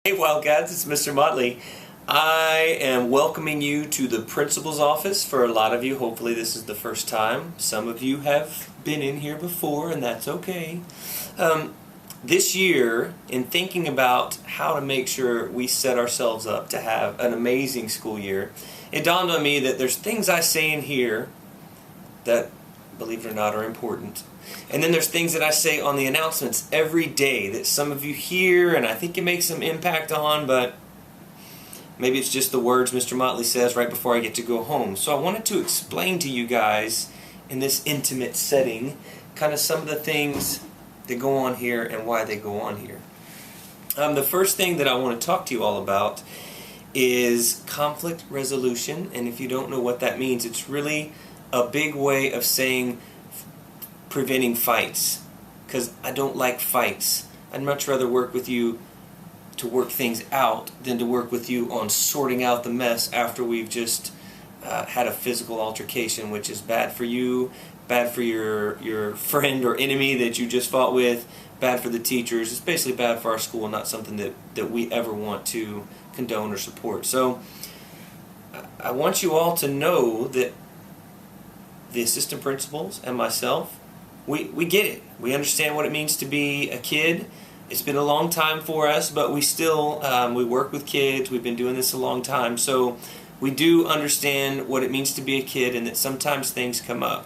Hey Wildcats, it's Mr. Motley. I am welcoming you to the principal's office. For a lot of you, hopefully this is the first time. Some of you have been in here before, and that's okay. This year, in thinking about how to make sure we set ourselves up to have an amazing school year, it dawned on me that there's things I say in here that, believe it or not, are important. And then there's things that I say on the announcements every day that some of you hear and I think it makes some impact on, but maybe it's just the words Mr. Motley says right before I get to go home. So I wanted to explain to you guys in this intimate setting kind of some of the things that go on here and why they go on here. The first thing that I want to talk to you all about is conflict resolution, and if you don't know what that means, it's really a big way of saying preventing fights, because I don't like fights. I'd much rather work with you to work things out than to work with you on sorting out the mess after we've just had a physical altercation, which is bad for you, bad for your friend or enemy that you just fought with, bad for the teachers. It's basically bad for our school, not something that we ever want to condone or support. So I want you all to know that the assistant principals and myself, we get it. We understand what it means to be a kid. It's been a long time for us, but we still, we work with kids. We've been doing this a long time. So we do understand what it means to be a kid and that sometimes things come up.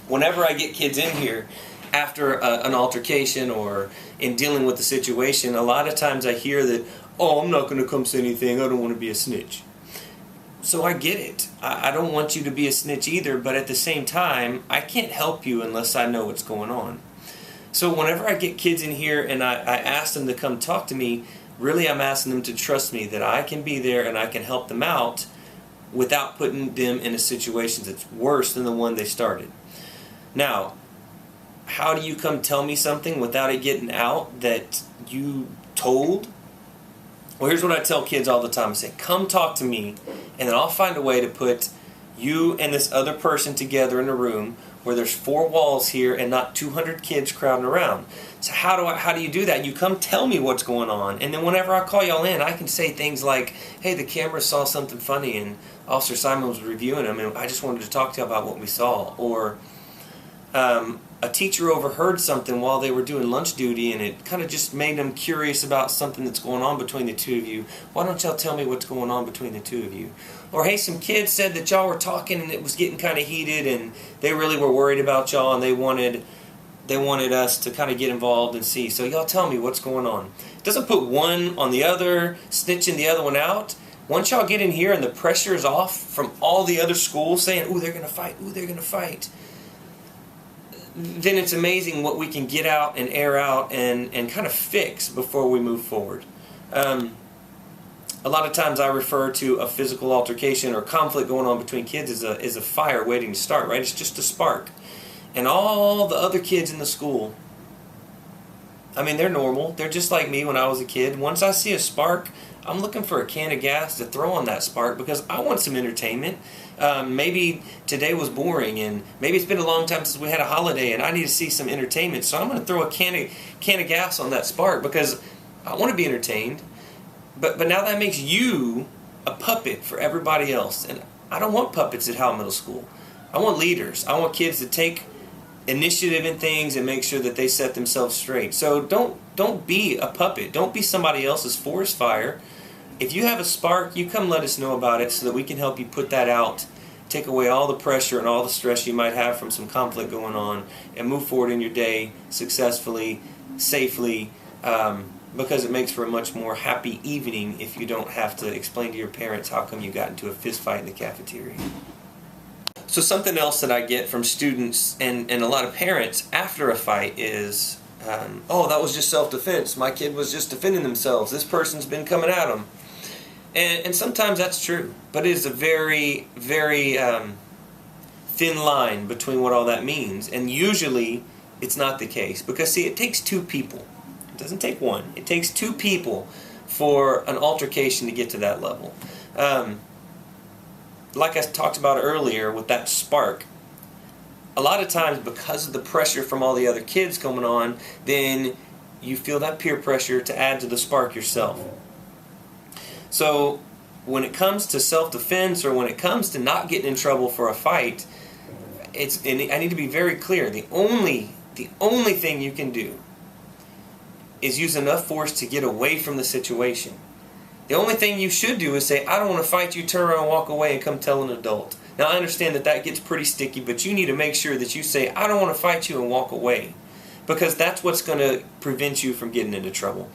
Whenever I get kids in here after an altercation or in dealing with the situation, a lot of times I hear that, oh, I'm not going to come say anything. I don't want to be a snitch. So I get it. I don't want you to be a snitch either, but at the same time, I can't help you unless I know what's going on. So whenever I get kids in here and I ask them to come talk to me, really I'm asking them to trust me that I can be there and I can help them out without putting them in a situation that's worse than the one they started. Now, how do you come tell me something without it getting out that you told? Well, here's what I tell kids all the time. I say, come talk to me, and then I'll find a way to put you and this other person together in a room where there's 4 walls here and not 200 kids crowding around. So how do you do that? You come tell me what's going on, and then whenever I call y'all in, I can say things like, hey, the camera saw something funny, and Officer Simon was reviewing them, and I just wanted to talk to you about what we saw. Or a teacher overheard something while they were doing lunch duty and it kind of just made them curious about something that's going on between the two of you. Why don't y'all tell me what's going on between the two of you? Or hey, some kids said that y'all were talking and it was getting kind of heated and they really were worried about y'all and they wanted us to kind of get involved and see. So y'all tell me what's going on. It doesn't put one on the other, snitching the other one out. Once y'all get in here and the pressure is off from all the other schools saying, ooh, they're going to fight, ooh, they're going to fight, then it's amazing what we can get out and air out and kind of fix before we move forward. A lot of times I refer to a physical altercation or conflict going on between kids as a fire waiting to start, right? It's just a spark. And all the other kids in the school, I mean, they're normal. They're just like me when I was a kid. Once I see a spark, I'm looking for a can of gas to throw on that spark because I want some entertainment. Maybe today was boring and maybe it's been a long time since we had a holiday and I need to see some entertainment. So I'm going to throw a can of gas on that spark because I want to be entertained. But now that makes you a puppet for everybody else. And I don't want puppets at Howell Middle School. I want leaders. I want kids to take initiative in things and make sure that they set themselves straight. So don't be a puppet. Don't be somebody else's forest fire. If you have a spark, you come let us know about it so that we can help you put that out, take away all the pressure and all the stress you might have from some conflict going on, and move forward in your day successfully, safely, because it makes for a much more happy evening if you don't have to explain to your parents how come you got into a fist fight in the cafeteria. So something else that I get from students and a lot of parents after a fight is, oh, that was just self-defense. My kid was just defending themselves. This person's been coming at them. And sometimes that's true, but it is a very, very thin line between what all that means. And usually it's not the case because, see, it takes 2 people. It doesn't take 1. It takes 2 people for an altercation to get to that level. Like I talked about earlier with that spark, a lot of times because of the pressure from all the other kids coming on, then you feel that peer pressure to add to the spark yourself. So when it comes to self-defense, or when it comes to not getting in trouble for a fight, and I need to be very clear, the only thing you can do is use enough force to get away from the situation. The only thing you should do is say, I don't want to fight you, turn around and walk away and come tell an adult. Now I understand that gets pretty sticky, but you need to make sure that you say, I don't want to fight you, and walk away. Because that's what's going to prevent you from getting into trouble.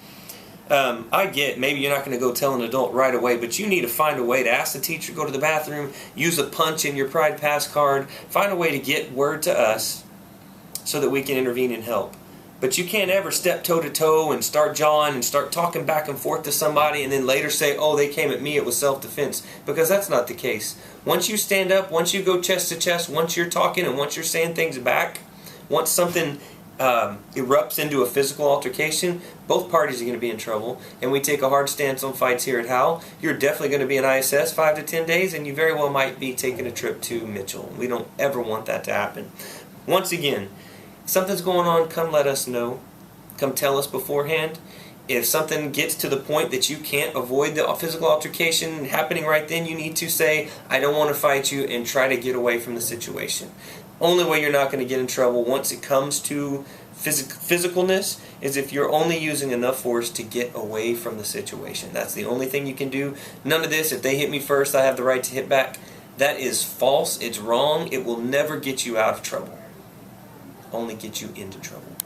I get, maybe you're not going to go tell an adult right away, but you need to find a way to ask the teacher, go to the bathroom, use a punch in your Pride Pass card, find a way to get word to us so that we can intervene and help. But you can't ever step toe-to-toe and start jawing and start talking back and forth to somebody and then later say, oh, they came at me, it was self-defense. Because that's not the case. Once you stand up, once you go chest to chest, once you're talking and once you're saying things back, once something erupts into a physical altercation, both parties are going to be in trouble. And we take a hard stance on fights here at Howell. You're definitely going to be in ISS 5 to 10 days, and you very well might be taking a trip to Mitchell. We don't ever want that to happen. Once again, if something's going on, come let us know. Come tell us beforehand. If something gets to the point that you can't avoid the physical altercation happening right then, you need to say, I don't want to fight you, and try to get away from the situation. Only way you're not going to get in trouble once it comes to physicalness is if you're only using enough force to get away from the situation. That's the only thing you can do. None of this, if they hit me first, I have the right to hit back. That is false. It's wrong. It will never get you out of trouble. Only get you into trouble.